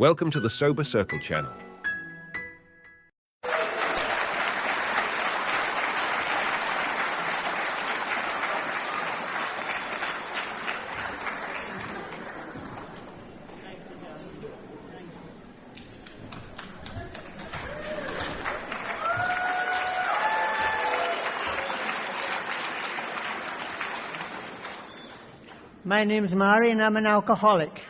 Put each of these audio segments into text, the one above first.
Welcome to the Sober Circle channel. My name's Mary and I'm an alcoholic.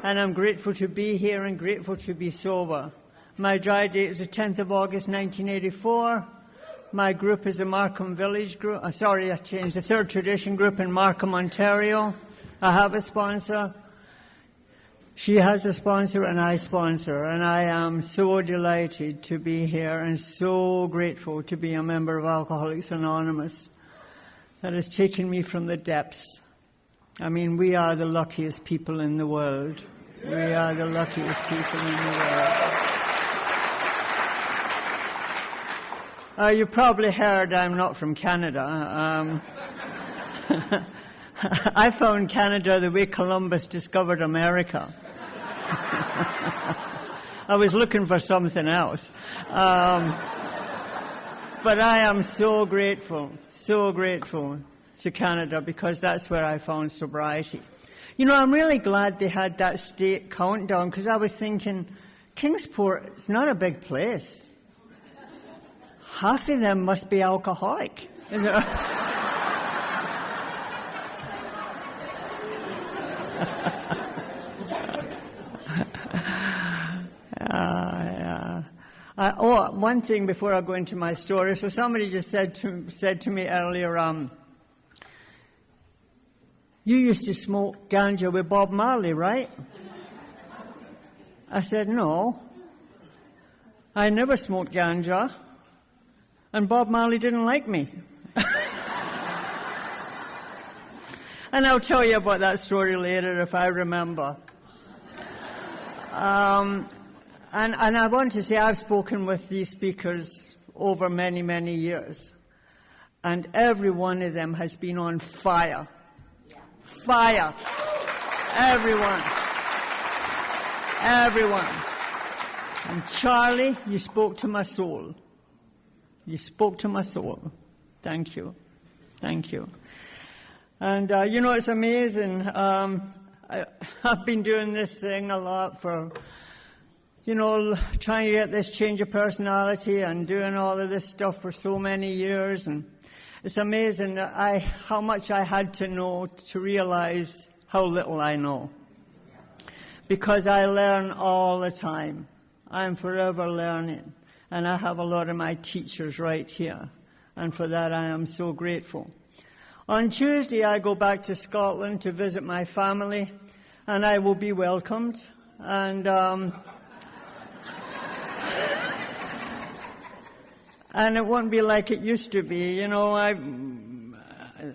And I'm grateful to be here and grateful to be sober. My dry date is the 10th of August 1984. My group is the Markham Village group. I changed. The Third Tradition group in Markham, Ontario. I have a sponsor. She has a sponsor and I sponsor. And I am so delighted to be here and so grateful to be a member of Alcoholics Anonymous. That has taken me from the depths. I mean, we are the luckiest people in the world. We are the luckiest people in the world. You probably heard I'm not from Canada. I found Canada the way Columbus discovered America. I was looking for something else. But I am so grateful to Canada because that's where I found sobriety. You know, I'm really glad they had that state countdown because I was thinking, Kingsport, it's not a big place. Half of them must be alcoholic. One thing before I go into my story. So somebody just said to me earlier, you used to smoke ganja with Bob Marley, right? I said, no. I never smoked ganja, and Bob Marley didn't like me. And I'll tell you about that story later if I remember. And I want to say I've spoken with these speakers over many, many years, and every one of them has been on fire. Fire. Everyone. And Charlie, you spoke to my soul. You spoke to my soul. Thank you. Thank you. And, you know, it's amazing. I've been doing this thing a lot for, you know, trying to get this change of personality and doing all of this stuff for so many years. And it's amazing how much I had to know to realize how little I know. Because I learn all the time. I'm forever learning. And I have a lot of my teachers right here. And for that I am so grateful. On Tuesday I go back to Scotland to visit my family. And I will be welcomed. And and it won't be like it used to be. You know,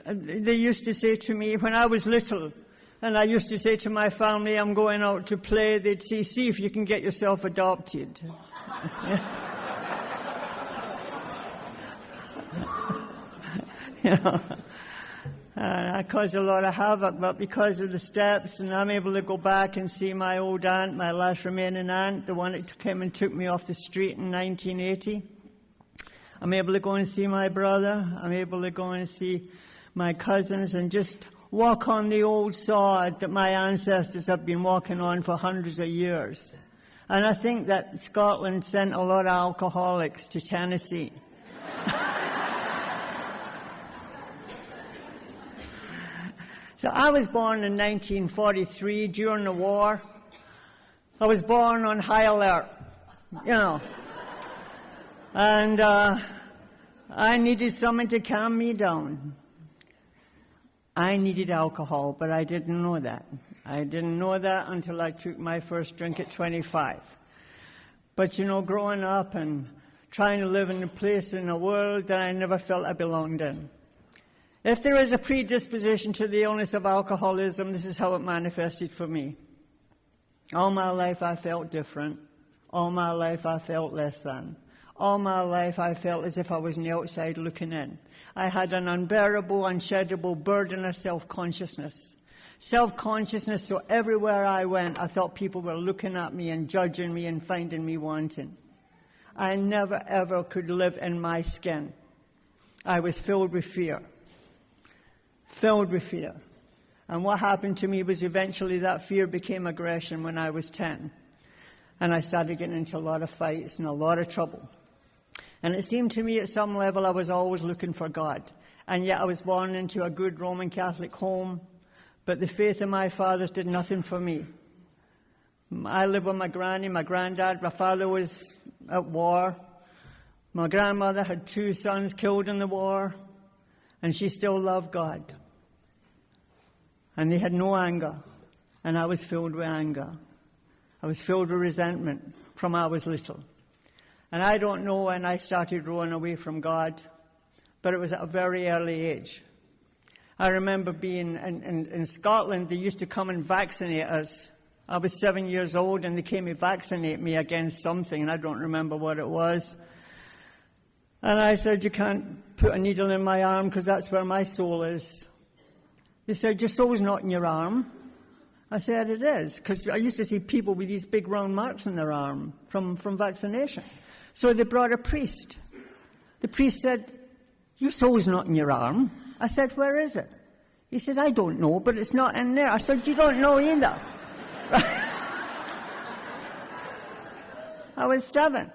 they used to say to me when I was little, and I used to say to my family, I'm going out to play, they'd say, see if you can get yourself adopted. You know, I caused a lot of havoc, but because of the steps, and I'm able to go back and see my old aunt, my last remaining aunt, the one that came and took me off the street in 1980. I'm able to go and see my brother. I'm able to go and see my cousins and just walk on the old sod that my ancestors have been walking on for hundreds of years. And I think that Scotland sent a lot of alcoholics to Tennessee. So I was born in 1943 during the war. I was born on high alert, you know. And I needed someone to calm me down. I needed alcohol, but I didn't know that. I didn't know that until I took my first drink at 25. But, you know, growing up and trying to live in a place in a world that I never felt I belonged in. If there is a predisposition to the illness of alcoholism, this is how it manifested for me. All my life I felt different. All my life I felt less than. All my life I felt as if I was on the outside looking in. I had an unbearable, unsheddable burden of self-consciousness Self-consciousness, so everywhere I went, I thought people were looking at me and judging me and finding me wanting. I never, ever could live in my skin. I was filled with fear. Filled with fear. And what happened to me was eventually that fear became aggression when I was 10. And I started getting into a lot of fights and a lot of trouble. And it seemed to me at some level I was always looking for God. And yet I was born into a good Roman Catholic home, but the faith of my fathers did nothing for me. I lived with my granny, my granddad. My father was at war. My grandmother had 2 sons killed in the war, and she still loved God. And they had no anger, and I was filled with anger. I was filled with resentment from I was little. And I don't know when I started running away from God, but it was at a very early age. I remember being in Scotland. They used to come and vaccinate us. I was 7 years old, and they came to vaccinate me against something, and I don't remember what it was. And I said, you can't put a needle in my arm because that's where my soul is. They said, your soul's not in your arm. I said, it is, because I used to see people with these big round marks in their arm from vaccination. So they brought a priest. The priest said, your soul's not in your arm. I said, where is it? He said, I don't know, but it's not in there. I said, you don't know either. I was 7.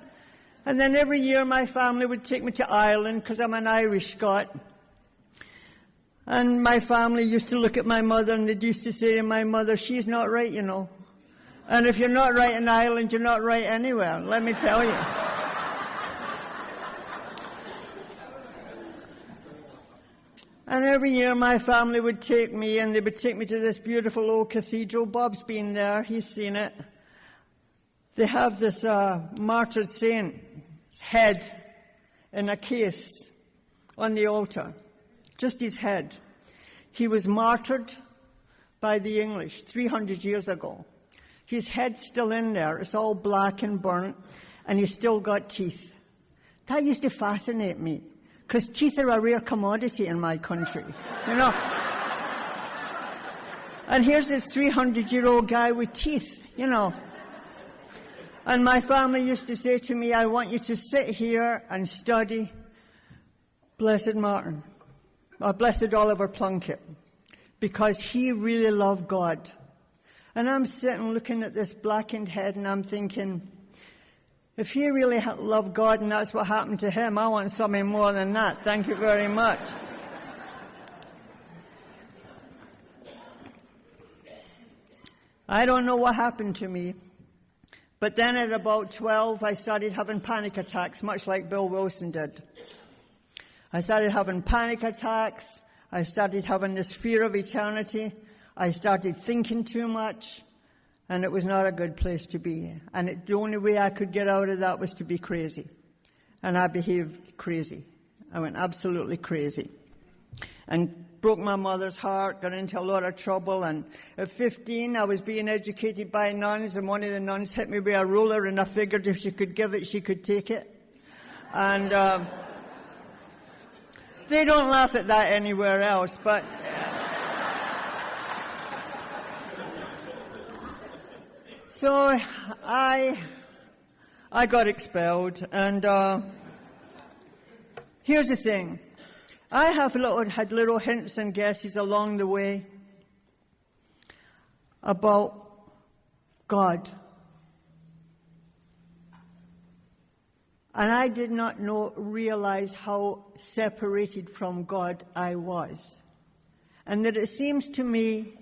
And then every year my family would take me to Ireland because I'm an Irish Scot. And my family used to look at my mother and they used to say to my mother, she's not right, you know. And if you're not right in Ireland, you're not right anywhere, let me tell you. And every year my family would take me, and they would take me to this beautiful old cathedral. Bob's been there, he's seen it. They have this martyred saint's head in a case on the altar. Just his head. He was martyred by the English 300 years ago. His head's still in there. It's all black and burnt, and he's still got teeth. That used to fascinate me, because teeth are a rare commodity in my country, you know. And here's this 300-year-old guy with teeth, you know. And my family used to say to me, I want you to sit here and study Blessed Martin. Or Blessed Oliver Plunkett, because he really loved God. And I'm sitting looking at this blackened head, and I'm thinking, if he really loved God and that's what happened to him, I want something more than that. Thank you very much. I don't know what happened to me, but then at about 12, I started having panic attacks, much like Bill Wilson did. I started having panic attacks. I started having this fear of eternity. I started thinking too much, and it was not a good place to be. And the only way I could get out of that was to be crazy. And I behaved crazy. I went absolutely crazy. And broke my mother's heart, got into a lot of trouble. And at 15, I was being educated by nuns, and one of the nuns hit me with a ruler, and I figured if she could give it, she could take it. And they don't laugh at that anywhere else, but so I got expelled, and here's the thing. I had little hints and guesses along the way about God. And I did not realize how separated from God I was. And that it seems to me,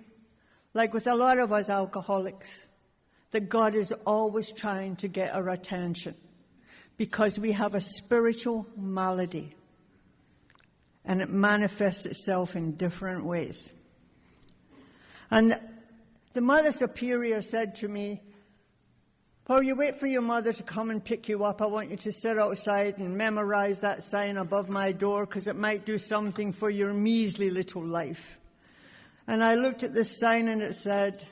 like with a lot of us alcoholics, that God is always trying to get our attention because we have a spiritual malady. And it manifests itself in different ways. And the Mother Superior said to me, while you wait for your mother to come and pick you up, I want you to sit outside and memorize that sign above my door, because it might do something for your measly little life. And I looked at this sign, and it said,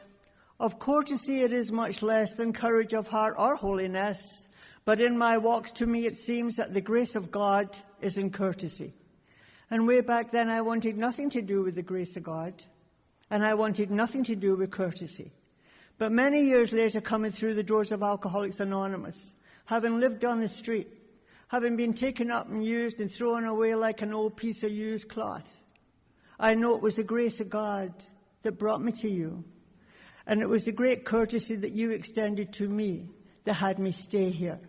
of courtesy it is much less than courage of heart or holiness, but in my walks to me it seems that the grace of God is in courtesy. And way back then I wanted nothing to do with the grace of God. and I wanted nothing to do with courtesy. But many years later, coming through the doors of Alcoholics Anonymous, having lived on the street, having been taken up and used and thrown away like an old piece of used cloth, I know it was the grace of God that brought me to you. And it was the great courtesy that you extended to me that had me stay here.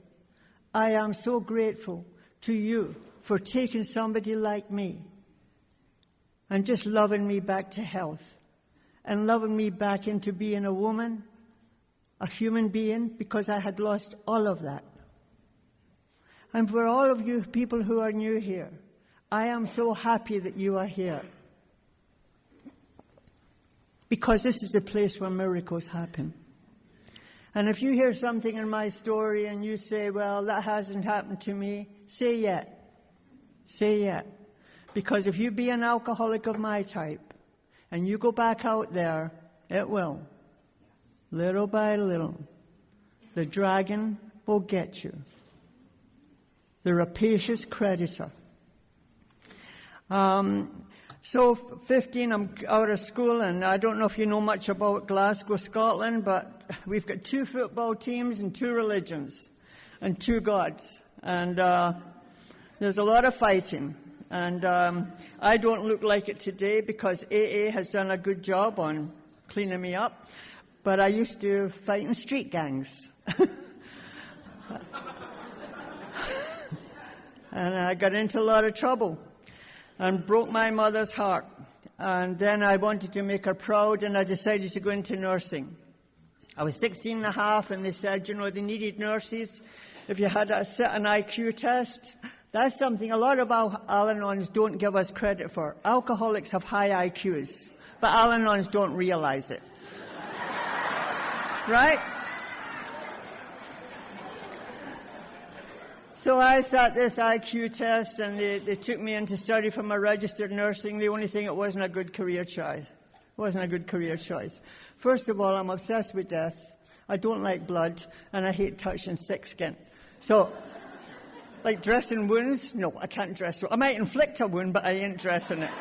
I am so grateful to you for taking somebody like me and just loving me back to health and loving me back into being a woman, a human being, because I had lost all of that. And for all of you people who are new here, I am so happy that you are here, because this is the place where miracles happen. And if you hear something in my story and you say, well, that hasn't happened to me, say yet. Say yet. Because if you be an alcoholic of my type and you go back out there, it will. Little by little, the dragon will get you. The rapacious creditor. So 15, I'm out of school, and I don't know if you know much about Glasgow, Scotland, but we've got 2 football teams and 2 religions and 2 gods. And there's a lot of fighting. And I don't look like it today because AA has done a good job on cleaning me up. But I used to fight in street gangs. And I got into a lot of trouble and broke my mother's heart. And then I wanted to make her proud, and I decided to go into nursing. I was 16 and a half, and they said, you know, they needed nurses. If you had an IQ test, that's something a lot of Al-Anons don't give us credit for. Alcoholics have high IQs, but Al-Anons don't realize it. Right? So I sat this IQ test, and they took me in to study for my registered nursing. The only thing, it wasn't a good career choice. It wasn't a good career choice. First of all, I'm obsessed with death. I don't like blood, and I hate touching sick skin. So, like dressing wounds, no, I can't dress. I might inflict a wound, but I ain't dressing it.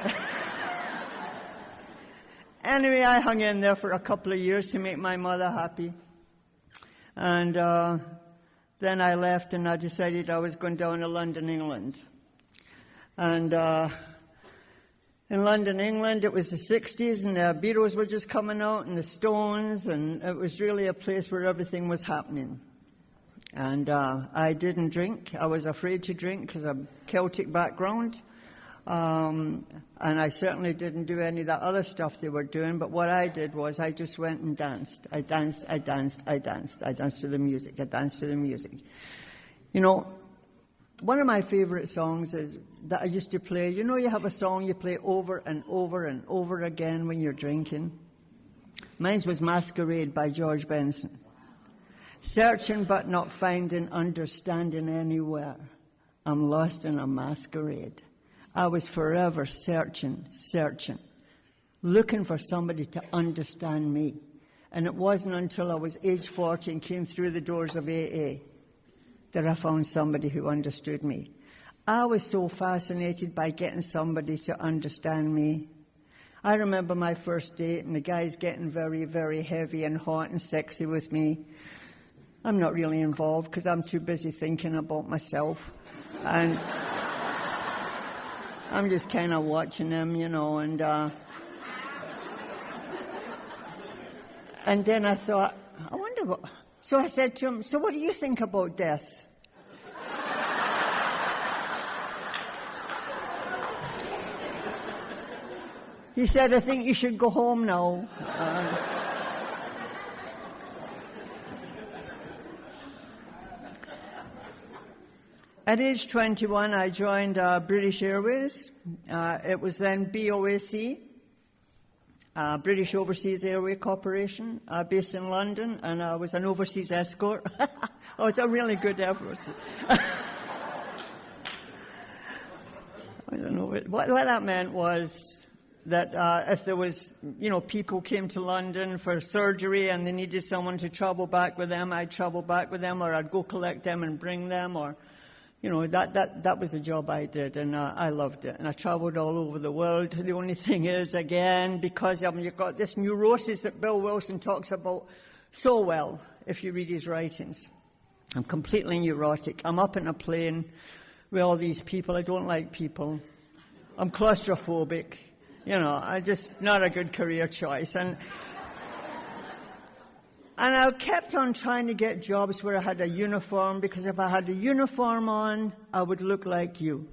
Anyway, I hung in there for a couple of years to make my mother happy. And then I left, and I decided I was going down to London, England. And in London, England, it was the 60s, and the Beatles were just coming out, and the Stones, and it was really a place where everything was happening. And I didn't drink. I was afraid to drink because of Celtic background. And I certainly didn't do any of that other stuff they were doing, but what I did was I just went and danced. I danced to the music. You know, one of my favorite songs is that I used to play. You know, you have a song you play over and over and over again when you're drinking? Mine was Masquerade by George Benson. Searching but not finding, understanding anywhere. I'm lost in a masquerade. I was forever searching, looking for somebody to understand me. And it wasn't until I was age 40 and came through the doors of AA that I found somebody who understood me. I was so fascinated by getting somebody to understand me. I remember my first date, and the guy's getting very, very heavy and hot and sexy with me. I'm not really involved because I'm too busy thinking about myself. And I'm just kind of watching him, you know, and then I thought, I wonder what... So I said to him, so what do you think about death? He said, I think you should go home now. At age 21, I joined British Airways. It was then BOAC, British Overseas Airway Corporation, based in London, and I was an overseas escort. Oh, it's a really good effort. I don't know what that meant was that if there was, you know, people came to London for surgery and they needed someone to travel back with them, I'd travel back with them, or I'd go collect them and bring them, or that was a job I did, and I loved it. And I traveled all over the world. The only thing is, again, because you've got this neurosis that Bill Wilson talks about so well, if you read his writings. I'm completely neurotic. I'm up in a plane with all these people. I don't like people. I'm claustrophobic. I just not a good career choice. And I kept on trying to get jobs where I had a uniform, because if I had a uniform on, I would look like you.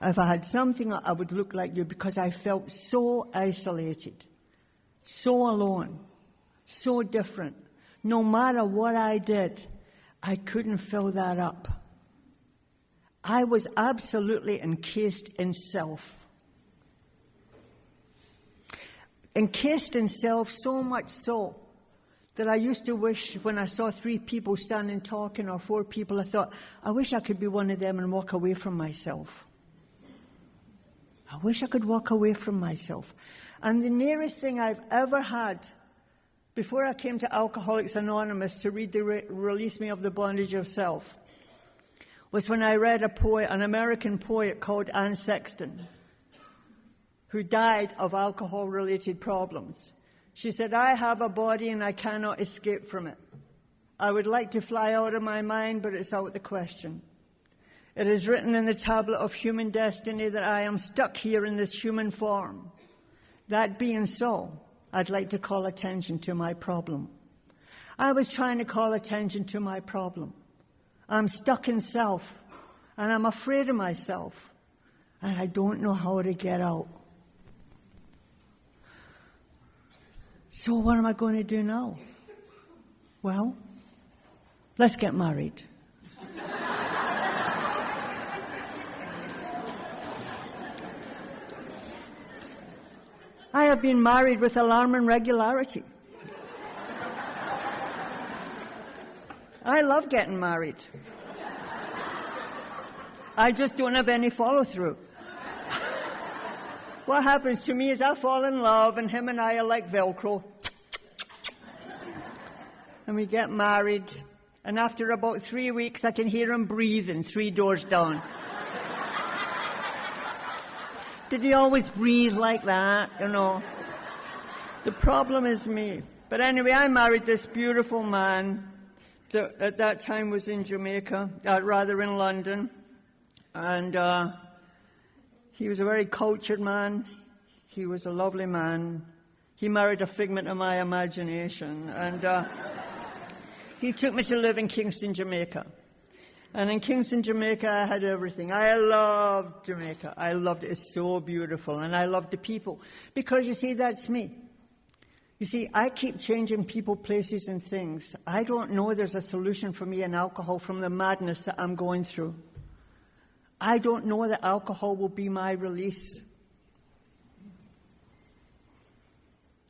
If I had something, I would look like you, because I felt so isolated, so alone, so different. No matter what I did, I couldn't fill that up. I was absolutely encased in self. Encased in self, so much so that I used to wish, when I saw 3 people standing talking, or 4 people, I thought, I wish I could be one of them and walk away from myself. I wish I could walk away from myself. And the nearest thing I've ever had, before I came to Alcoholics Anonymous to read the Release Me of the Bondage of Self, was when I read a poet, an American poet called Anne Sexton, who died of alcohol-related problems. She said, I have a body and I cannot escape from it. I would like to fly out of my mind, but it's out of the question. It is written in the tablet of human destiny that I am stuck here in this human form. That being so, I'd like to call attention to my problem. I was trying to call attention to my problem. I'm stuck in self, and I'm afraid of myself, and I don't know how to get out. So what am I going to do now? Well, let's get married. I have been married with alarming regularity. I love getting married. I just don't have any follow-through. What happens to me is I fall in love, and him and I are like Velcro. And we get married, and after about 3 weeks, I can hear him breathing 3 doors down. Did he always breathe like that? The problem is me. But anyway, I married this beautiful man that at that time was in Jamaica, rather in London. And he was a very cultured man. He was a lovely man. He married a figment of my imagination. And he took me to live in Kingston, Jamaica. And in Kingston, Jamaica, I had everything. I loved Jamaica. I loved it. It's so beautiful. And I loved the people. Because, you see, that's me. You see, I keep changing people, places, and things. I don't know there's a solution for me in alcohol from the madness that I'm going through. I don't know that alcohol will be my release.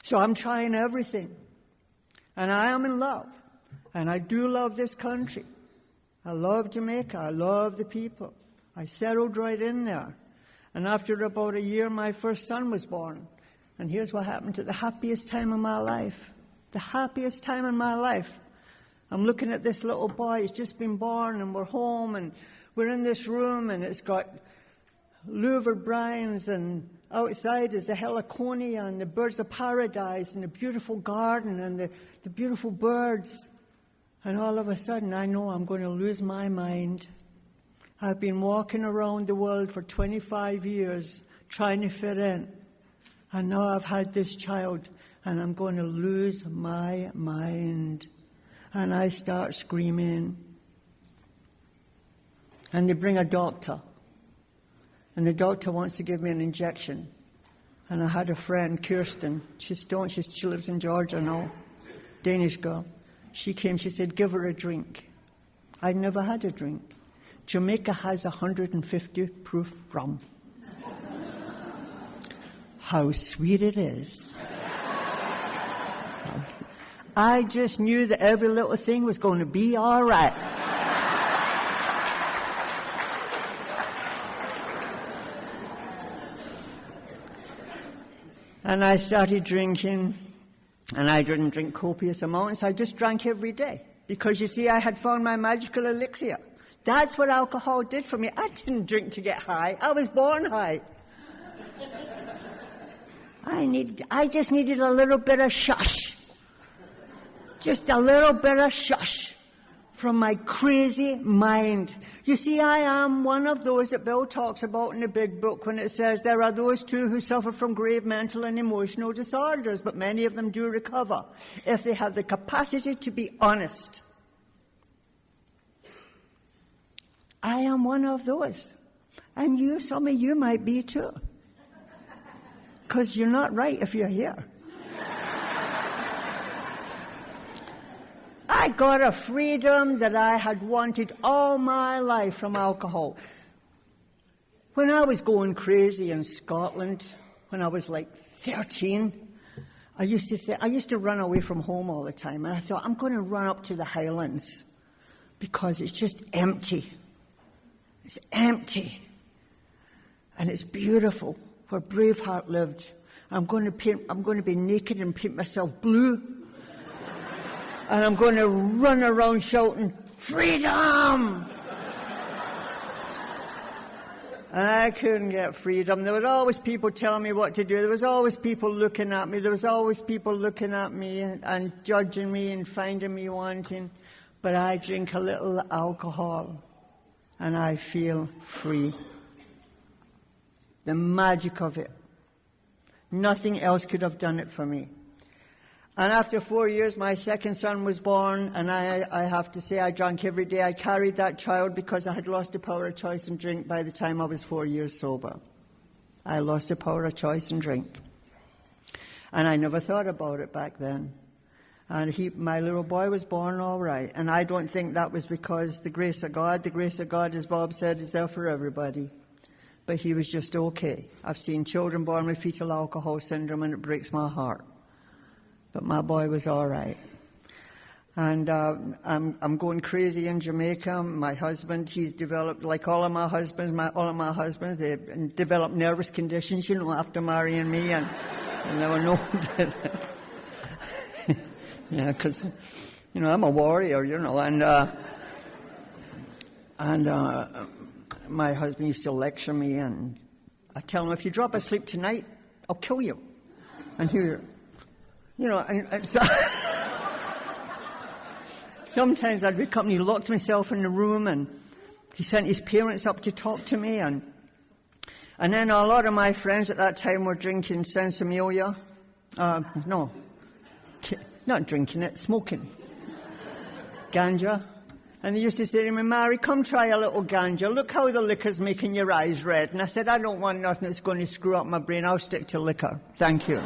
So I'm trying everything. And I am in love. And I do love this country. I love Jamaica. I love the people. I settled right in there. And after about a year, my first son was born. And here's what happened to the happiest time of my life. The happiest time in my life. I'm looking at this little boy. He's just been born, and we're home, and we're in this room, and it's got louvered blinds, and outside is the heliconia and the birds of paradise and the beautiful garden and the beautiful birds. And all of a sudden, I know I'm going to lose my mind. I've been walking around the world for 25 years trying to fit in. And now I've had this child, and I'm going to lose my mind. And I start screaming. And they bring a doctor. And the doctor wants to give me an injection. And I had a friend, Kirsten. She lives in Georgia now. Danish girl. She came, she said, give her a drink. I'd never had a drink. Jamaica has 150 proof rum. How sweet it is. I just knew that every little thing was going to be all right. And I started drinking, and I didn't drink copious amounts. I just drank every day. Because you see, I had found my magical elixir. That's what alcohol did for me. I didn't drink to get high. I was born high. I just needed a little bit of shush. Just a little bit of shush from my crazy mind. You see, I am one of those that Bill talks about in the big book when it says there are those too who suffer from grave mental and emotional disorders, but many of them do recover if they have the capacity to be honest. I am one of those. And some of you might be too. Because you're not right if you're here. I got a freedom that I had wanted all my life from alcohol. When I was going crazy in Scotland, when I was like 13, I used to run away from home all the time. And I thought, I'm going to run up to the Highlands because it's just empty. It's empty. And it's beautiful, where Braveheart lived. I'm going to be naked and paint myself blue. And I'm going to run around shouting, freedom! And I couldn't get freedom. There were always people telling me what to do. There was always people looking at me. There was always people looking at me and judging me and finding me wanting. But I drink a little alcohol and I feel free. The magic of it. Nothing else could have done it for me. And after 4 years, my second son was born, and I have to say I drank every day. I carried that child because I had lost the power of choice and drink by the time I was 4 years sober. I lost the power of choice and drink. And I never thought about it back then. And my little boy was born all right. And I don't think that was because the grace of God, as Bob said, is there for everybody. But he was just okay. I've seen children born with fetal alcohol syndrome, and it breaks my heart. But my boy was all right. And I'm going crazy in Jamaica. My husband, he's developed, like all of my husbands, they developed nervous conditions, after marrying me, and they were known to. Yeah, because, I'm a warrior, and my husband used to lecture me, and I tell him, if you drop asleep tonight, I'll kill you. And and so sometimes I'd wake up and he locked himself in the room, and he sent his parents up to talk to me, and then a lot of my friends at that time were drinking Sensimelia. No, not drinking it, smoking ganja. And they used to say to me, Mary, come try a little ganja. Look how the liquor's making your eyes red. And I said, I don't want nothing that's going to screw up my brain. I'll stick to liquor. Thank you.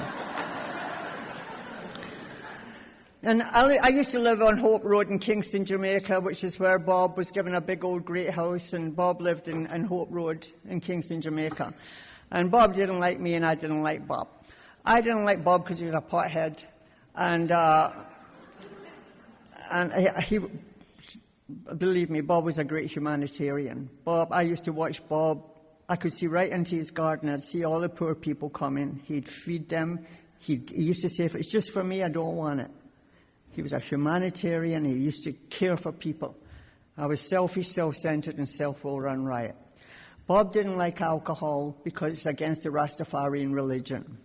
And I used to live on Hope Road in Kingston, Jamaica, which is where Bob was given a big old great house, and Bob lived in Hope Road in Kingston, Jamaica. And Bob didn't like me, and I didn't like Bob. I didn't like Bob because he was a pothead, and he, believe me, Bob was a great humanitarian. I used to watch Bob. I could see right into his garden. I'd see all the poor people coming. He'd feed them. He used to say, if it's just for me, I don't want it. He was a humanitarian. He used to care for people. I was selfish, self-centered, and self-will run riot. Bob didn't like alcohol because it's against the Rastafarian religion.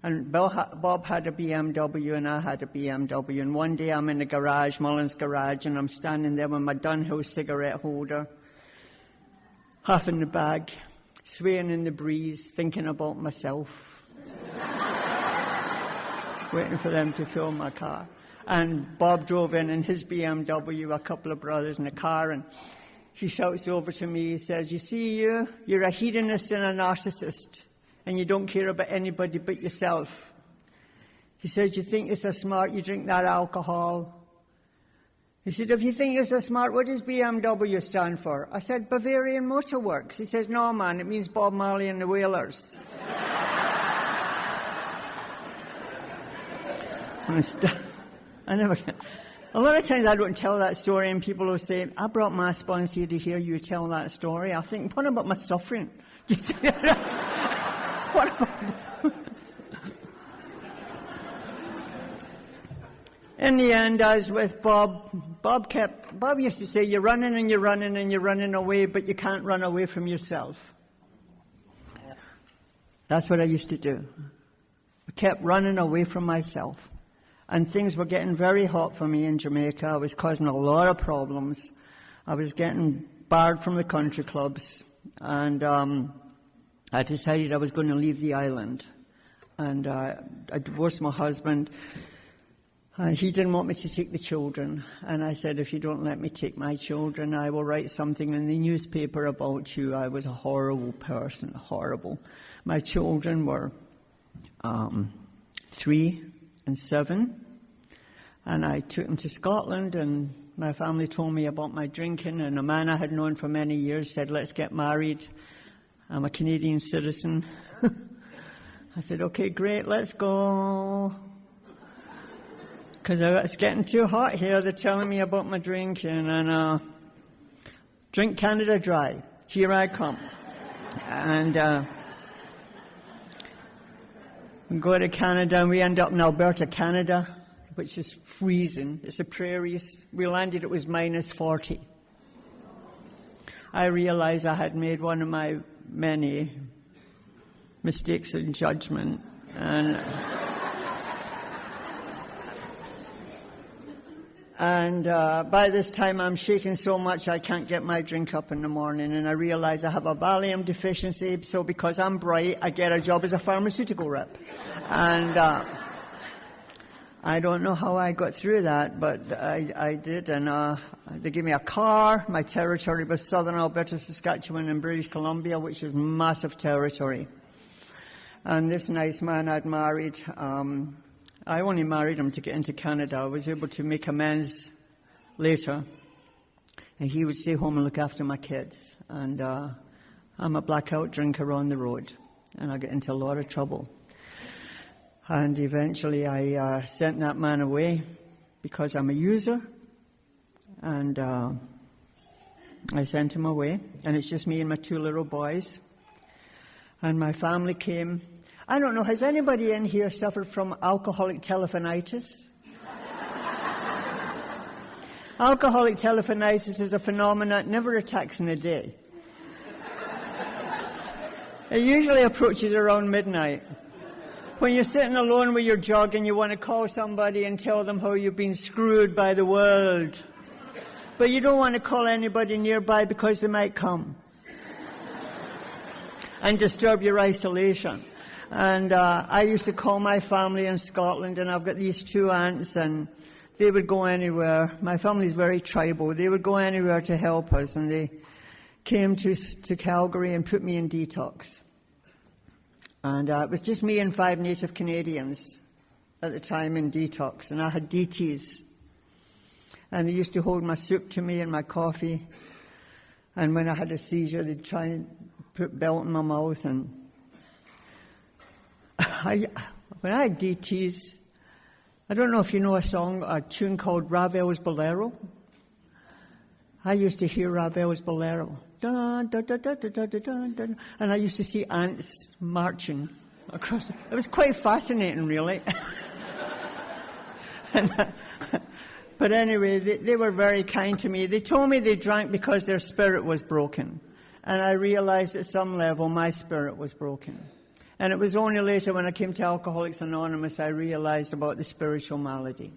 And Bob had a BMW, and I had a BMW. And one day I'm in the garage, Mullen's garage, and I'm standing there with my Dunhill cigarette holder, half in the bag, swaying in the breeze, thinking about myself, waiting for them to fill my car. And Bob drove in his BMW, a couple of brothers in the car, and he shouts over to me, he says, you see, you're a hedonist and a narcissist, and you don't care about anybody but yourself. He says, you think you're so smart, you drink that alcohol. He said, if you think you're so smart, what does BMW stand for? I said, Bavarian Motor Works. He says, no, man, it means Bob Marley and the Wailers. I never can. A lot of times I don't tell that story, and people will say, I brought my sponsor here to hear you tell that story. I think, what about my suffering? What about in the end, I was with Bob. Bob used to say, you're running and you're running and you're running away, but you can't run away from yourself. That's what I used to do. I kept running away from myself. And things were getting very hot for me in Jamaica. I was causing a lot of problems. I was getting barred from the country clubs. And I decided I was going to leave the island. And I divorced my husband. And he didn't want me to take the children. And I said, if you don't let me take my children, I will write something in the newspaper about you. I was a horrible person, horrible. My children were 3 and 7. And I took them to Scotland, and my family told me about my drinking. And a man I had known for many years said, let's get married. I'm a Canadian citizen. I said, okay, great, let's go. Because it's getting too hot here. They're telling me about my drinking. And drink Canada dry. Here I come. And we go to Canada, and we end up in Alberta, Canada, which is freezing. It's the prairies. We landed, it was minus 40. I realized I had made one of my many mistakes in judgment. And by this time, I'm shaking so much I can't get my drink up in the morning. And I realize I have a Valium deficiency, so because I'm bright, I get a job as a pharmaceutical rep. And I don't know how I got through that, but I did. And they gave me a car. My territory was southern Alberta, Saskatchewan, and British Columbia, which is massive territory. And this nice man I'd married, I only married him to get into Canada. I was able to make amends later. And he would stay home and look after my kids. And I'm a blackout drinker on the road. And I get into a lot of trouble. And eventually I sent that man away because I'm a user. And I sent him away. And it's just me and my 2 little boys. And my family came. I don't know, has anybody in here suffered from alcoholic telephonitis? Alcoholic telephonitis is a phenomenon that never attacks in the day. It usually approaches around midnight. When you're sitting alone with your jug and you want to call somebody and tell them how you've been screwed by the world. But you don't want to call anybody nearby because they might come and disturb your isolation. And I used to call my family in Scotland, and I've got these 2 aunts, and they would go anywhere. My family's very tribal. They would go anywhere to help us, and they came to Calgary and put me in detox. And it was just me and 5 Native Canadians at the time in detox, and I had DTs. And they used to hold my soup to me and my coffee. And when I had a seizure, they'd try and put belt in my mouth. And when I had DTs, I don't know if you know a tune called Ravel's Bolero. I used to hear Ravel's Bolero. Dun, dun, dun, dun, dun, dun, dun, dun, and I used to see ants marching across. It was quite fascinating, really. But anyway, they were very kind to me. They told me they drank because their spirit was broken. And I realized at some level my spirit was broken. And it was only later when I came to Alcoholics Anonymous I realized about the spiritual malady.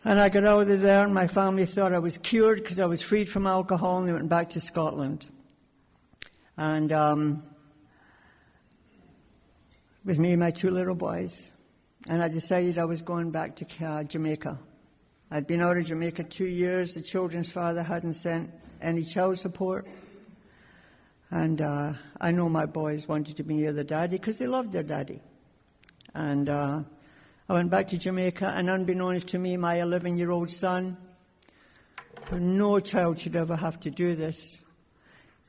And I got out of there, and my family thought I was cured because I was freed from alcohol, and they went back to Scotland. And it was me and my 2 little boys. And I decided I was going back to Jamaica. I'd been out of Jamaica 2 years. The children's father hadn't sent any child support. And I know my boys wanted to be near their daddy because they loved their daddy. And I went back to Jamaica, and unbeknownst to me, my 11-year-old son, no child should ever have to do this.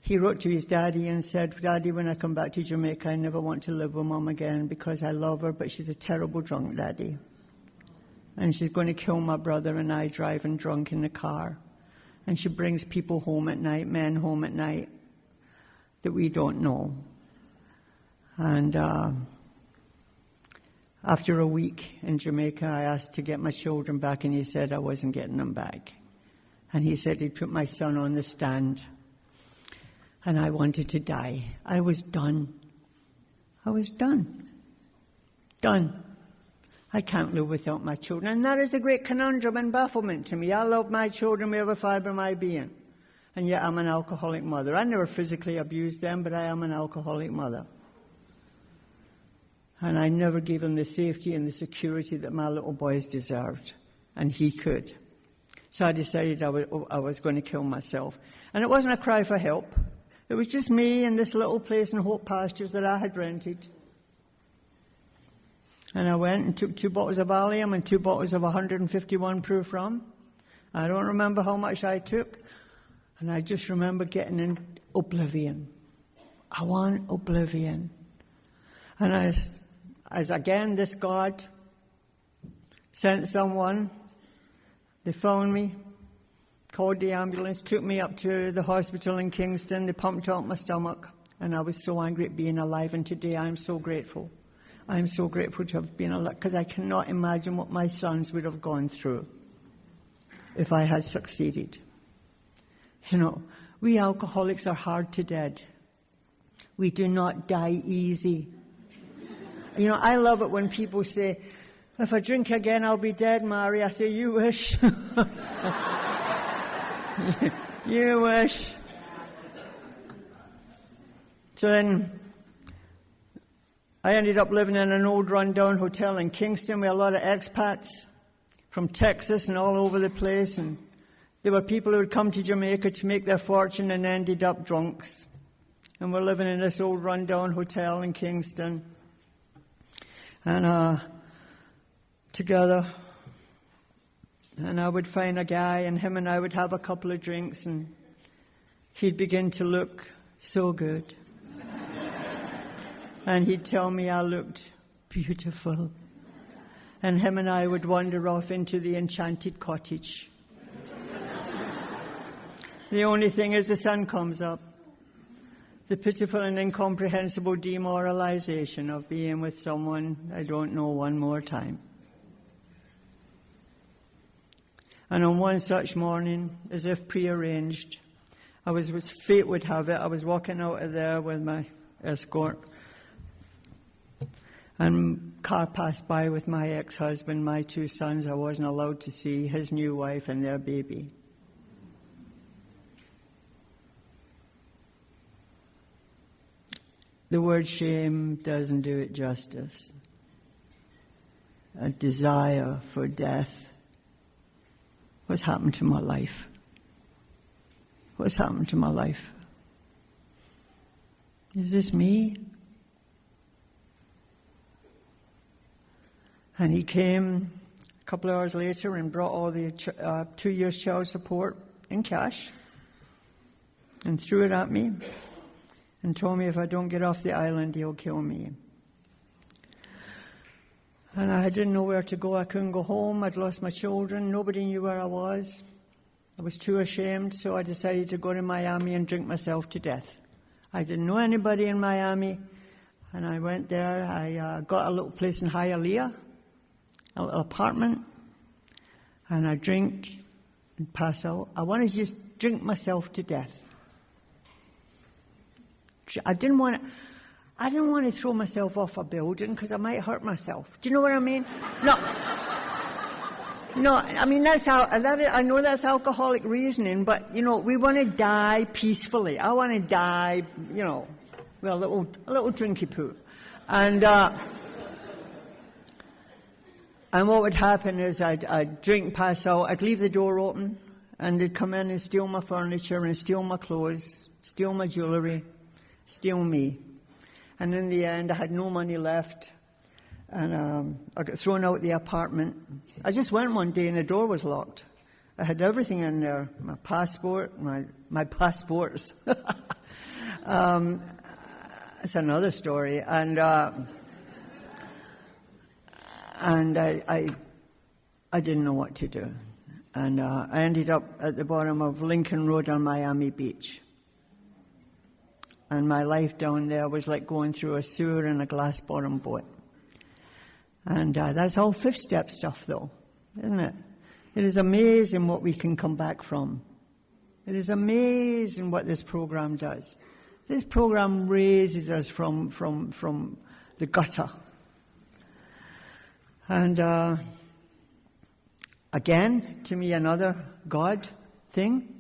He wrote to his daddy and said, Daddy, when I come back to Jamaica, I never want to live with Mom again because I love her, but she's a terrible drunk, Daddy. And she's going to kill my brother and I driving drunk in the car. And she brings people home at night, men home at night, that we don't know. And After a week in Jamaica, I asked to get my children back, and he said I wasn't getting them back. And he said he'd put my son on the stand. And I wanted to die. I was done. I was done. Done. I can't live without my children. And that is a great conundrum and bafflement to me. I love my children with every fibre of my being. And yet I'm an alcoholic mother. I never physically abused them, but I am an alcoholic mother. And I never gave them the safety and the security that my little boys deserved. And he could. So I decided I was going to kill myself. And it wasn't a cry for help. It was just me in this little place in Hope Pastures that I had rented. And I went and took 2 bottles of Valium and 2 bottles of 151 proof rum. I don't remember how much I took. And I just remember getting in oblivion. I want oblivion. And as again, this God sent someone. They phoned me, called the ambulance, took me up to the hospital in Kingston. They pumped out my stomach. And I was so angry at being alive. And today I'm so grateful. I'm so grateful to have been alive, because I cannot imagine what my sons would have gone through if I had succeeded. You know, we alcoholics are hard to dead. We do not die easy. You know, I love it when people say, if I drink again, I'll be dead, Mary. I say, you wish. You wish. So then I ended up living in an old rundown hotel in Kingston with a lot of expats from Texas and all over the place. And there were people who would come to Jamaica to make their fortune and ended up drunks. And we're living in this old rundown hotel in Kingston. And together. And I would find a guy, and him and I would have a couple of drinks, and he'd begin to look so good. And he'd tell me I looked beautiful. And him and I would wander off into the enchanted cottage. The only thing is the sun comes up. The pitiful and incomprehensible demoralization of being with someone I don't know one more time. And on one such morning, as if prearranged, as fate would have it, I was walking out of there with my escort. And car passed by with my ex-husband, my 2 sons. I wasn't allowed to see his new wife and their baby. The word shame doesn't do it justice. A desire for death. What's happened to my life? What's happened to my life? Is this me? And he came a couple of hours later and brought all the 2 years child support in cash and threw it at me and told me if I don't get off the island, he'll kill me. And I didn't know where to go. I couldn't go home. I'd lost my children. Nobody knew where I was. I was too ashamed, so I decided to go to Miami and drink myself to death. I didn't know anybody in Miami, and I went there. I got a little place in Hialeah, a little apartment, and I drink and pass out. I wanted to just drink myself to death. I didn't want to throw myself off a building because I might hurt myself. Do you know what I mean? No. I mean I know that's alcoholic reasoning, but you know we want to die peacefully. I want to die, you know, with a little drinky poo, and what would happen is I'd drink, pass out, I'd leave the door open, and they'd come in and steal my furniture and steal my clothes, steal my jewelry, steal me. And in the end, I had no money left, and I got thrown out of the apartment. I just went one day, and the door was locked. I had everything in there, my passport, my passports. It's another story. And I didn't know what to do. And I ended up at the bottom of Lincoln Road on Miami Beach. And my life down there was like going through a sewer in a glass-bottom boat. And that's all fifth step stuff, though, isn't it? It is amazing what we can come back from. It is amazing what this program does. This program raises us from the gutter. And again, to me, another God thing.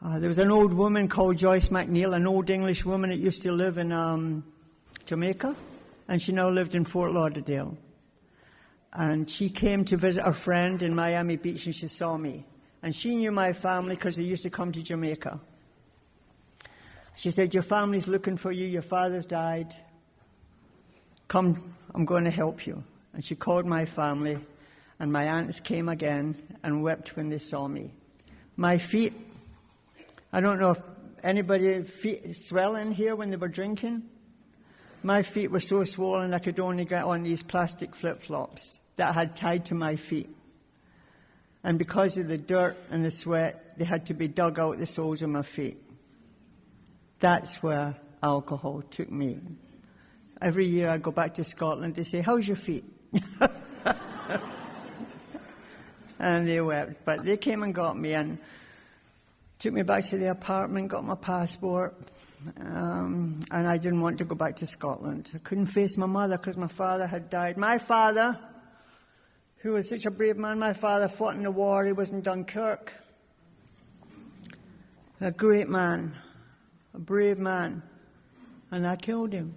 There was an old woman called Joyce McNeil, an old English woman that used to live in Jamaica, and she now lived in Fort Lauderdale. And she came to visit her friend in Miami Beach, and she saw me. And she knew my family because they used to come to Jamaica. She said, "Your family's looking for you. Your father's died. Come, I'm going to help you." And she called my family, and my aunts came again and wept when they saw me. My feet, I don't know if anybody feet swell in here when they were drinking. My feet were so swollen I could only get on these plastic flip-flops that I had tied to my feet. And because of the dirt and the sweat, they had to be dug out the soles of my feet. That's where alcohol took me. Every year I go back to Scotland, they say, "How's your feet?" And they wept. But they came and got me and took me back to the apartment, got my passport. And I didn't want to go back to Scotland. I couldn't face my mother because my father had died. My father, who was such a brave man, my father fought in the war. He was in Dunkirk. A great man, a brave man. And I killed him.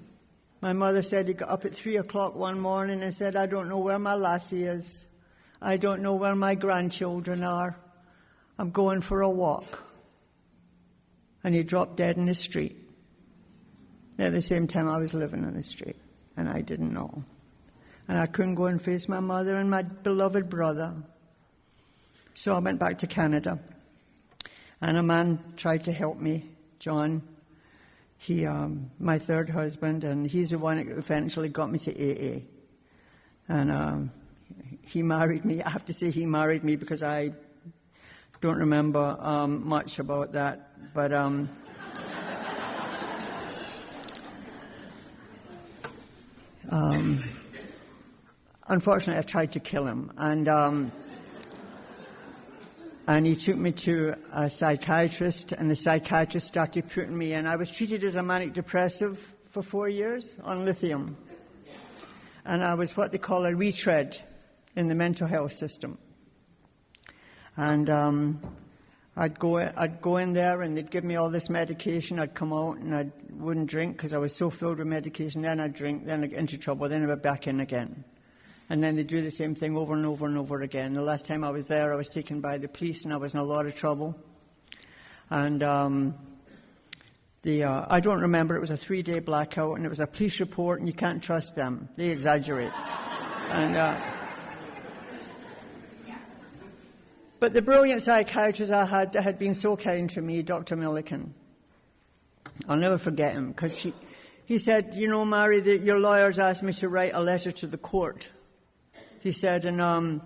My mother said he got up at 3 o'clock one morning and said, "I don't know where my lassie is. I don't know where my grandchildren are. I'm going for a walk." And he dropped dead in the street. At the same time I was living in the street, and I didn't know. And I couldn't go and face my mother and my beloved brother. So I went back to Canada. And a man tried to help me, John. He, my third husband, and he's the one that eventually got me to AA. And he married me. I have to say he married me because I don't remember much about that. But unfortunately, I tried to kill him. And he took me to a psychiatrist, and the psychiatrist started putting me in. I was treated as a manic depressive for 4 years on lithium. And I was what they call a retread in the mental health system. And I'd go in there, and they'd give me all this medication. I'd come out, and I wouldn't drink because I was so filled with medication. Then I'd drink, then I'd get into trouble, then I'd be back in again. And then they do the same thing over and over and over again. The last time I was there, I was taken by the police, and I was in a lot of trouble. And I don't remember. It was a 3-day blackout, and it was a police report, and you can't trust them. They exaggerate. But the brilliant psychiatrist I had that had been so kind to me, Dr. Milliken, I'll never forget him, because he said, "You know, Mary, your lawyers asked me to write a letter to the court." He said, and I'm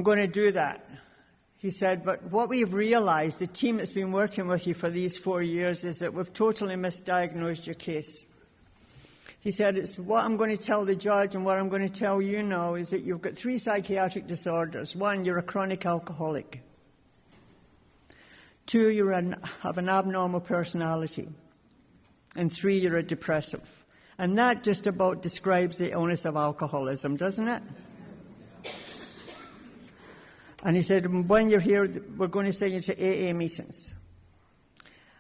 going to do that. He said, "But what we've realized, the team that's been working with you for these 4 years, is that we've totally misdiagnosed your case." He said, "It's what I'm going to tell the judge and what I'm going to tell you now is that you've got 3 psychiatric disorders. 1, you're a chronic alcoholic. 2, you have an abnormal personality. And 3, you're a depressive." And that just about describes the illness of alcoholism, doesn't it? And he said, "When you're here, we're going to send you to AA meetings."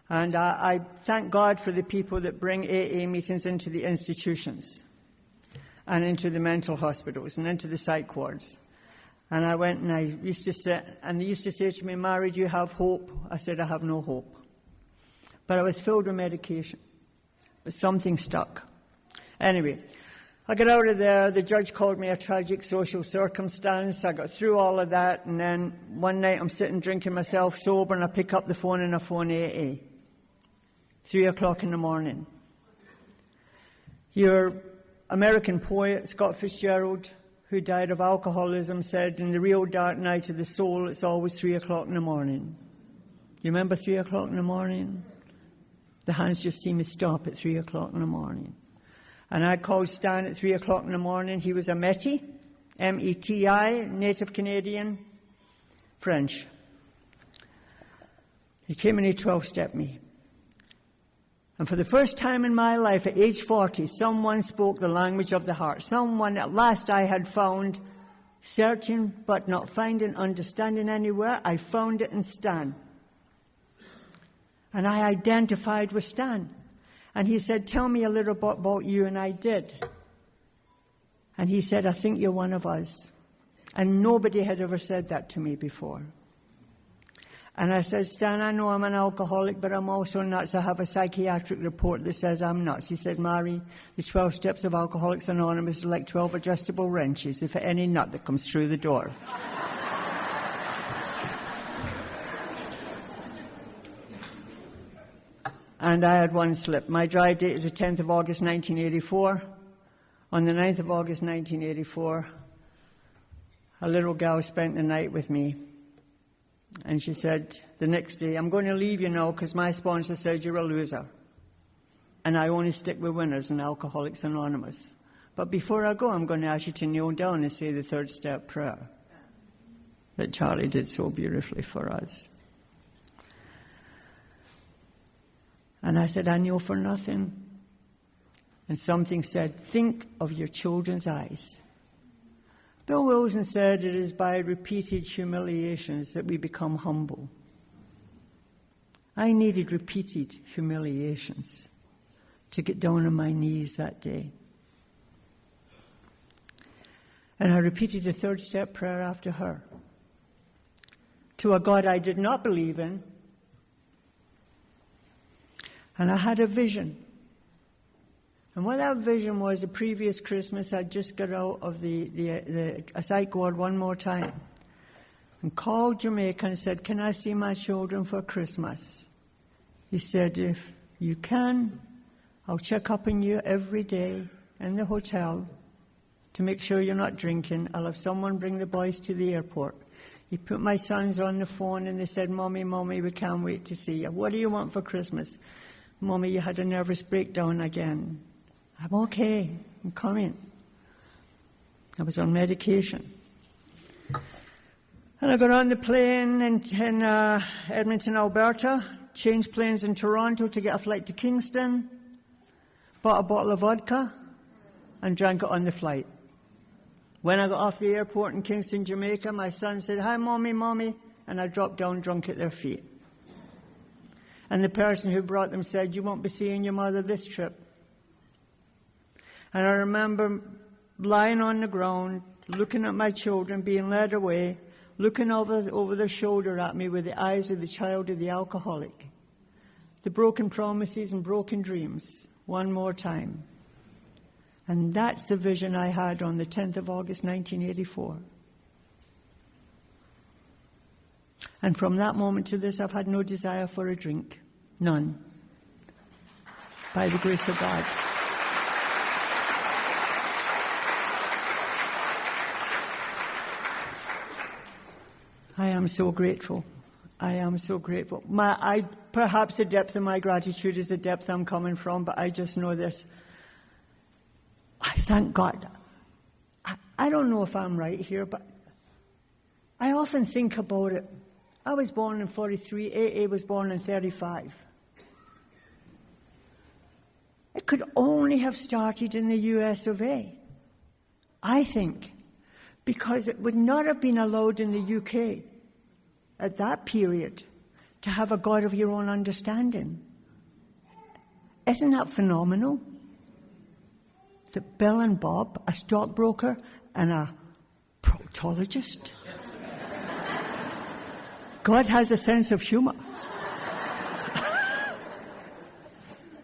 And I thank God for the people that bring AA meetings into the institutions and into the mental hospitals and into the psych wards. And I went and I used to sit, and they used to say to me, "Mary, do you have hope?" I said, "I have no hope." But I was filled with medication. But something stuck. Anyway, I got out of there. The judge called me a tragic social circumstance. I got through all of that, and then one night I'm sitting drinking myself sober, and I pick up the phone and I phone AA. 3 o'clock in the morning. Your American poet, Scott Fitzgerald, who died of alcoholism, said, "In the real dark night of the soul, it's always 3 o'clock in the morning." You remember 3 o'clock in the morning? The hands just seem to stop at 3 o'clock in the morning. And I called Stan at 3 o'clock in the morning. He was a Métis, M-E-T-I, Native Canadian, French. He came and he 12-stepped me. And for the first time in my life, at age 40, someone spoke the language of the heart. Someone at last I had found, searching but not finding, understanding anywhere. I found it in Stan. And I identified with Stan. And he said, tell me a little bit about you, and I did. And he said, I think you're one of us. And nobody had ever said that to me before. And I said, Stan, I know I'm an alcoholic, but I'm also nuts. I have a psychiatric report that says I'm nuts. He said, Mary, the 12 steps of Alcoholics Anonymous are like 12 adjustable wrenches for any nut that comes through the door. And I had one slip. My dry date is the 10th of August, 1984. On the 9th of August, 1984, a little gal spent the night with me. And she said the next day, I'm going to leave you now because my sponsor says you're a loser. And I only stick with winners in Alcoholics Anonymous. But before I go, I'm going to ask you to kneel down and say the 3rd step prayer that Charlie did so beautifully for us. And I said, I kneel for nothing. And something said, think of your children's eyes. Bill Wilson said it is by repeated humiliations that we become humble. I needed repeated humiliations to get down on my knees that day. And I repeated the 3rd step prayer after her. To a God I did not believe in. And I had a vision. And what that vision was, the previous Christmas, I'd just got out of the psych ward one more time and called Jamaica and said, can I see my children for Christmas? He said, if you can, I'll check up on you every day in the hotel to make sure you're not drinking. I'll have someone bring the boys to the airport. He put my sons on the phone and they said, Mommy, we can't wait to see you. What do you want for Christmas? Mommy, you had a nervous breakdown again. I'm okay. I'm coming. I was on medication. And I got on the plane in Edmonton, Alberta, changed planes in Toronto to get a flight to Kingston, bought a bottle of vodka, and drank it on the flight. When I got off the airport in Kingston, Jamaica, my son said, hi, Mommy, and I dropped down drunk at their feet. And the person who brought them said, you won't be seeing your mother this trip. And I remember lying on the ground, looking at my children being led away, looking over their shoulder at me with the eyes of the child of the alcoholic. The broken promises and broken dreams, one more time. And that's the vision I had on the 10th of August, 1984. And from that moment to this, I've had no desire for a drink. None. By the grace of God. I am so grateful. I am so grateful. Perhaps the depth of my gratitude is the depth I'm coming from, but I just know this. I thank God. I don't know if I'm right here, but I often think about it. I was born in 43. AA was born in 35. It could only have started in the US of A, I think, because it would not have been allowed in the UK at that period to have a God of your own understanding. Isn't that phenomenal? That Bill and Bob, a stockbroker and a proctologist, God has a sense of humor.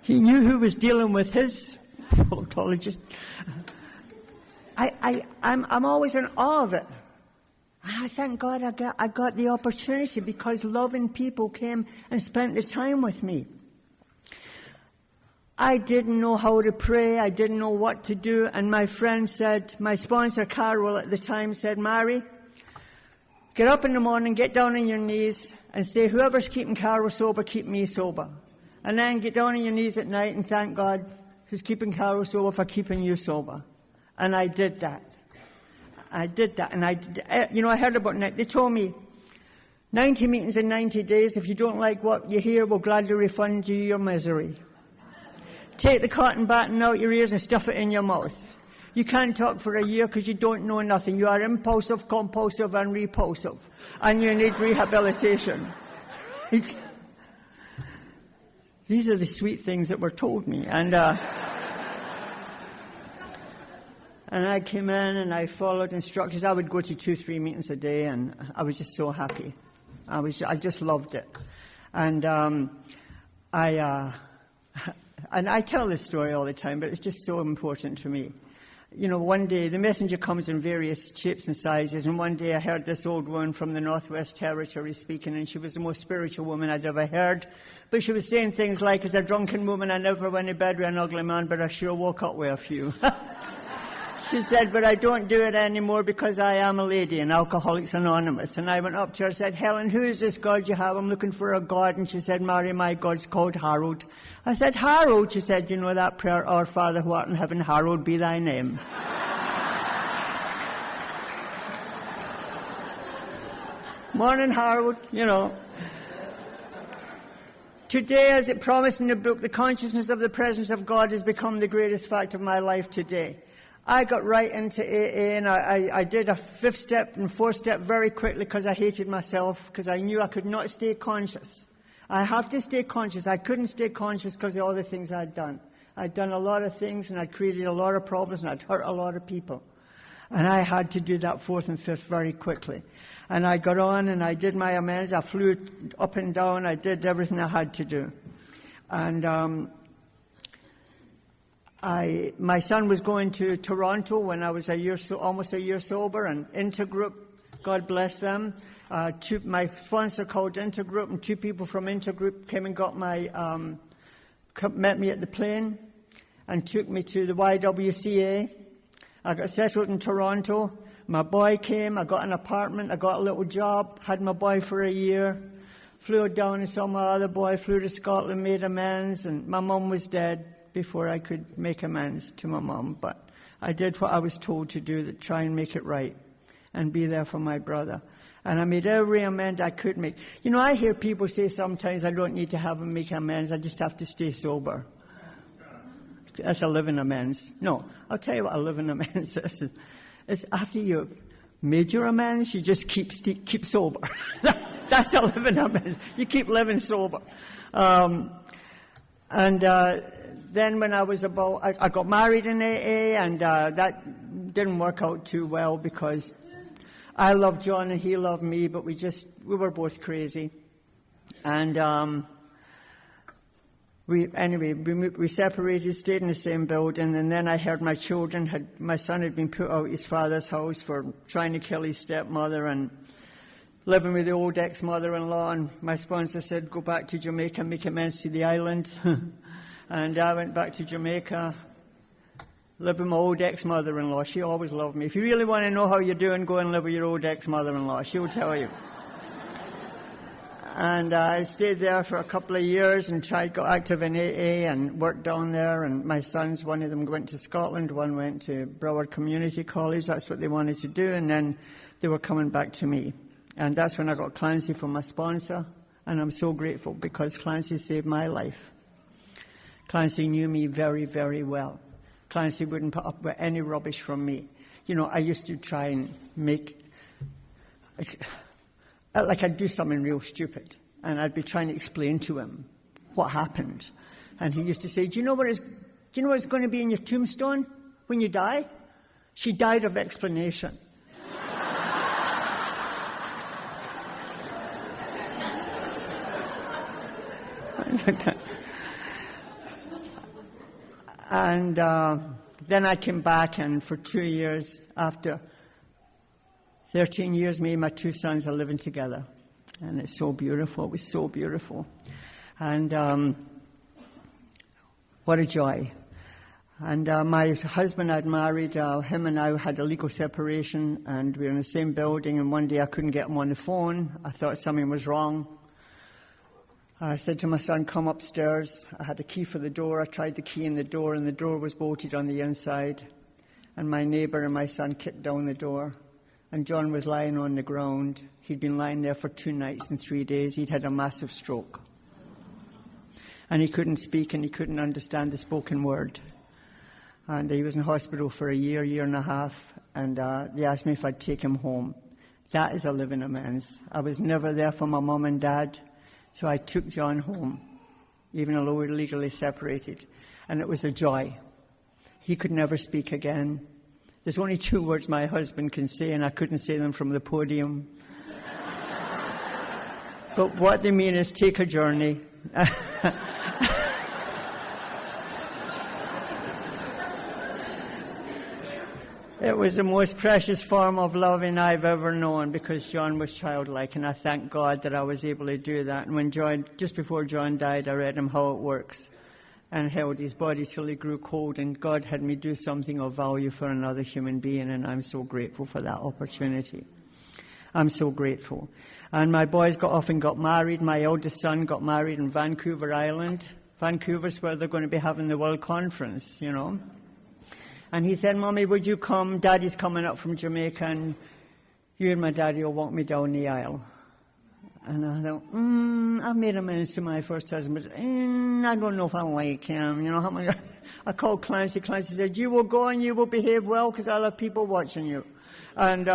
He knew who was dealing with his proctologist. I'm always in awe of it. And I thank God I got the opportunity because loving people came and spent the time with me. I didn't know how to pray. I didn't know what to do. And my friend said, my sponsor Carol at the time said, Mary, get up in the morning, get down on your knees and say, whoever's keeping Carol sober, keep me sober. And then get down on your knees at night and thank God who's keeping Carol sober for keeping you sober. And I did that. And I heard about it. They told me, 90 meetings in 90 days. If you don't like what you hear, we'll gladly refund you your misery. Take the cotton batting out your ears and stuff it in your mouth. You can't talk for a year because you don't know nothing. You are impulsive, compulsive, and repulsive. And you need rehabilitation. Right? These are the sweet things that were told me. And I came in and I followed instructions. I would go to 2-3 meetings a day, and I was just so happy. I just loved it. And I tell this story all the time, but it's just so important to me. You know, one day, the messenger comes in various shapes and sizes, and one day I heard this old woman from the Northwest Territory speaking, and she was the most spiritual woman I'd ever heard. But she was saying things like, as a drunken woman, I never went to bed with an ugly man, but I sure woke up with a few. She said, but I don't do it anymore because I am a lady in Alcoholics Anonymous. And I went up to her and said, Helen, who is this God you have? I'm looking for a God. And she said, Mary, my God's called Harold. I said, Harold? She said, you know that prayer, Our Father who art in heaven, hallowed be thy name. Morning, Harold, you know. Today, as it promised in the book, the consciousness of the presence of God has become the greatest fact of my life today. I got right into AA, and I did a 5th step and 4th step very quickly because I hated myself, because I knew I could not stay conscious. I have to stay conscious. I couldn't stay conscious because of all the things I'd done. I'd done a lot of things, and I'd created a lot of problems, and I'd hurt a lot of people. And I had to do that 4th and 5th very quickly. And I got on, and I did my amends. I flew up and down. I did everything I had to do. And my son was going to Toronto when I was almost a year sober, and Intergroup, God bless them. My sponsor called Intergroup, and 2 people from Intergroup came and got met me at the plane and took me to the YWCA. I got settled in Toronto. My boy came. I got an apartment. I got a little job. Had my boy for a year. Flew down and saw my other boy. Flew to Scotland, made amends, and my mum was dead before I could make amends to my mum. But I did what I was told to do, to try and make it right and be there for my brother. And I made every amend I could make. You know, I hear people say sometimes I don't need to make amends, I just have to stay sober. That's a living amends. No, I'll tell you what a living amends is. It's after you've made your amends, you just keep sober. That's a living amends. You keep living sober. Then when I was I got married in AA, and that didn't work out too well because I loved John and he loved me, but we were both crazy. And we separated, stayed in the same building, and then I heard my son had been put out his father's house for trying to kill his stepmother and living with the old ex-mother-in-law, and my sponsor said, go back to Jamaica and make amends to the island. And I went back to Jamaica, lived with my old ex-mother-in-law. She always loved me. If you really want to know how you're doing, go and live with your old ex-mother-in-law. She'll tell you. And I stayed there for a couple of years and got active in AA and worked down there. And my sons, one of them went to Scotland, one went to Broward Community College. That's what they wanted to do. And then they were coming back to me. And that's when I got Clancy from my sponsor. And I'm so grateful because Clancy saved my life. Clancy knew me very, very well. Clancy wouldn't put up with any rubbish from me. You know, I used to try and I'd do something real stupid, and I'd be trying to explain to him what happened. And he used to say, do you know what's going to be in your tombstone when you die? She died of explanation. And then I came back, and for 2 years, after 13 years, me and my 2 sons are living together. And it's so beautiful. It was so beautiful. And what a joy. And my husband I'd married, him and I had a legal separation, and we were in the same building, and one day I couldn't get him on the phone. I thought something was wrong. I said to my son, come upstairs. I had a key for the door. I tried the key in the door, and the door was bolted on the inside. And my neighbour and my son kicked down the door. And John was lying on the ground. He'd been lying there for 2 nights and 3 days. He'd had a massive stroke. And he couldn't speak, and he couldn't understand the spoken word. And he was in hospital for a year and a half. And they asked me if I'd take him home. That is a living amends. I was never there for my mum and dad. So I took John home, even though we were legally separated. And it was a joy. He could never speak again. There's only 2 words my husband can say, and I couldn't say them from the podium. But what they mean is take a journey. It was the most precious form of loving I've ever known, because John was childlike, and I thank God that I was able to do that. And when just before John died, I read him how it works and held his body till he grew cold, and God had me do something of value for another human being, and I'm so grateful for that opportunity. I'm so grateful. And my boys got off and got married. My eldest son got married in Vancouver Island. Vancouver's where they're going to be having the World Conference, you know. And he said, Mommy, would you come? Daddy's coming up from Jamaica, and you and my daddy will walk me down the aisle. And I thought, I've made amends to my first husband. I don't know if I like him. You know, how much? I called Clancy. Clancy said, you will go and you will behave well, because I'll have people watching you. And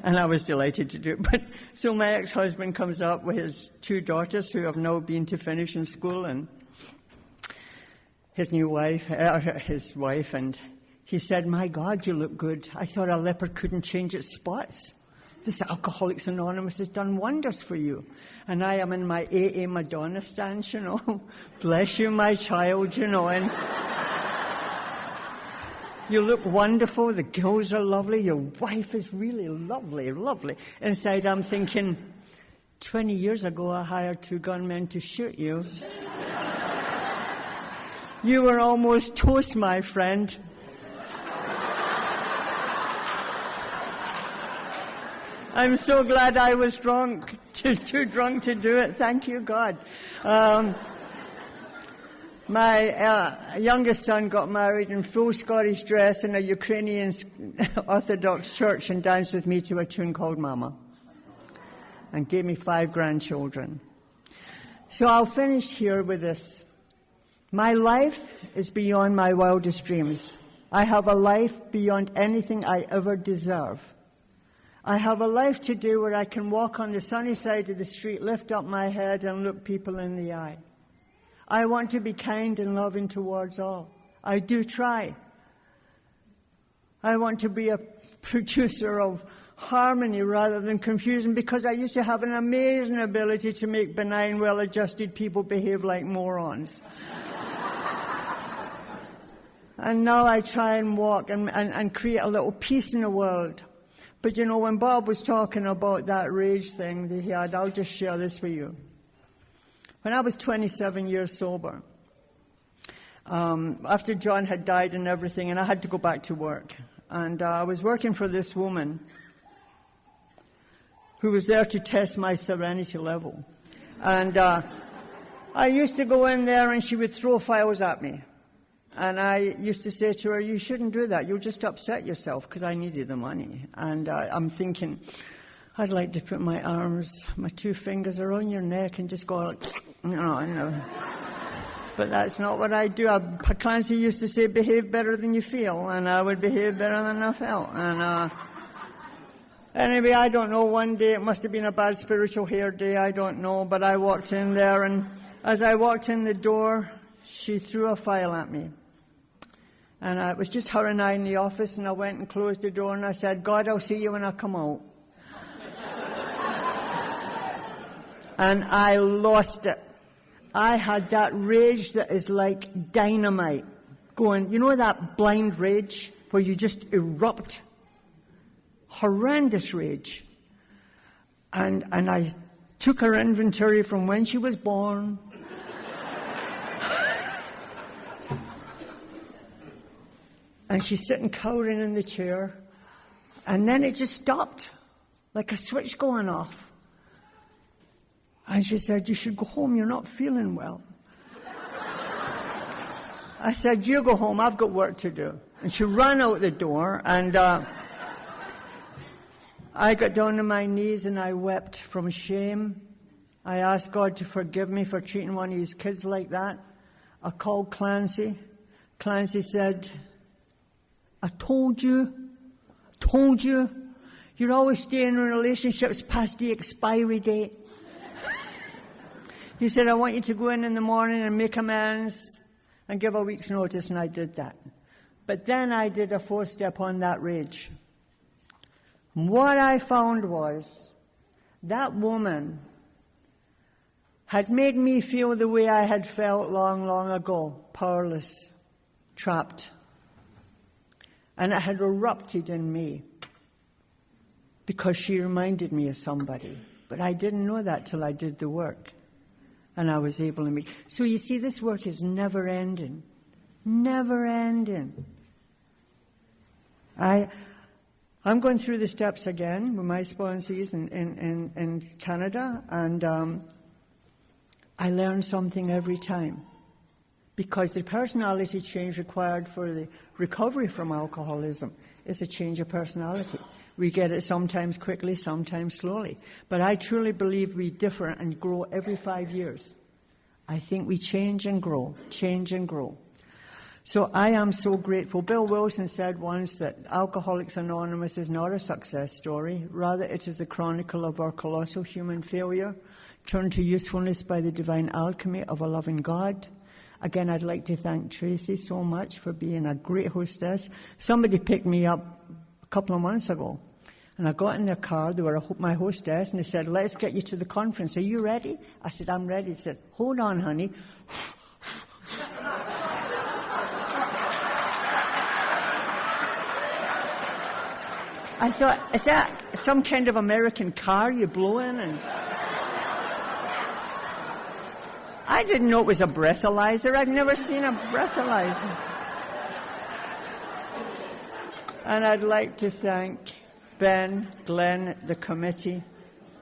and I was delighted to do it. But so my ex-husband comes up with his 2 daughters who have now been to finish in school, and his wife, and he said, my God, you look good. I thought a leopard couldn't change its spots. This Alcoholics Anonymous has done wonders for you. And I am in my AA Madonna stance, you know. Bless you, my child, you know. And you look wonderful. The girls are lovely. Your wife is really lovely, lovely. Inside, I'm thinking, 20 years ago, I hired 2 gunmen to shoot you. You were almost toast, my friend. I'm so glad I was drunk, too drunk to do it. Thank you, God. My youngest son got married in full Scottish dress in a Ukrainian Orthodox church and danced with me to a tune called Mama, and gave me 5 grandchildren. So I'll finish here with this. My life is beyond my wildest dreams. I have a life beyond anything I ever deserve. I have a life today where I can walk on the sunny side of the street, lift up my head, and look people in the eye. I want to be kind and loving towards all. I do try. I want to be a producer of harmony rather than confusion, because I used to have an amazing ability to make benign, well-adjusted people behave like morons. And now I try and walk and create a little peace in the world. But you know, when Bob was talking about that rage thing that he had, I'll just share this with you. When I was 27 years sober, after John had died and everything, and I had to go back to work, and I was working for this woman who was there to test my serenity level. And I used to go in there, and she would throw files at me. And I used to say to her, you shouldn't do that. You'll just upset yourself, because I needed the money. And I'm thinking, I'd like to put my arms, my 2 fingers around your neck and just go, you know. But that's not what I do. Clancy used to say, behave better than you feel. And I would behave better than I felt. And anyway, I don't know, one day, it must have been a bad spiritual hair day, I don't know. But I walked in there, and as I walked in the door, she threw a file at me. And it was just her and I in the office, and I went and closed the door, and I said, God, I'll see you when I come out. And I lost it. I had that rage that is like dynamite going, you know that blind rage where you just erupt? Horrendous rage. And I took her inventory from when she was born. And she's sitting cowering in the chair. And then it just stopped. like a switch going off. And she said, you should go home, you're not feeling well. I said, you go home, I've got work to do. And she ran out the door, and I got down on my knees and I wept from shame. I asked God to forgive me for treating one of his kids like that. I called Clancy. Clancy said, I told you, you're always staying in relationships past the expiry date. He said, I want you to go in the morning and make amends and give a week's notice, and I did that. But then I did a 4-step on that rage. And what I found was that woman had made me feel the way I had felt long, long ago, powerless, trapped. And it had erupted in me because she reminded me of somebody. But I didn't know that till I did the work. And I was able to make... So you see, this work is never ending. Never ending. I'm going through the steps again with my sponsees in Canada, and I learn something every time. Because the personality change required for the recovery from alcoholism is a change of personality. We get it sometimes quickly, sometimes slowly. But I truly believe we differ and grow every 5 years. I think we change and grow, change and grow. So I am so grateful. Bill Wilson said once that Alcoholics Anonymous is not a success story. Rather, it is a chronicle of our colossal human failure, turned to usefulness by the divine alchemy of a loving God. Again, I'd like to thank Tracy so much for being a great hostess. Somebody picked me up a couple of months ago, and I got in their car. They were my hostess, and they said, let's get you to the conference. Are you ready? I said, I'm ready. They said, hold on, honey. I thought, is that some kind of American car you blow in? And I didn't know it was a breathalyzer. I'd never seen a breathalyzer. And I'd like to thank Ben, Glenn, the committee,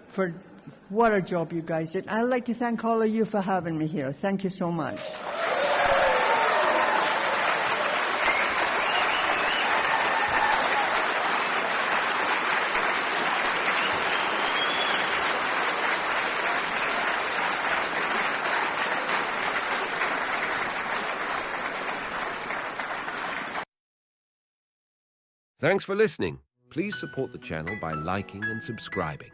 for what a job you guys did. I'd like to thank all of you for having me here. Thank you so much. Thanks for listening. Please support the channel by liking and subscribing.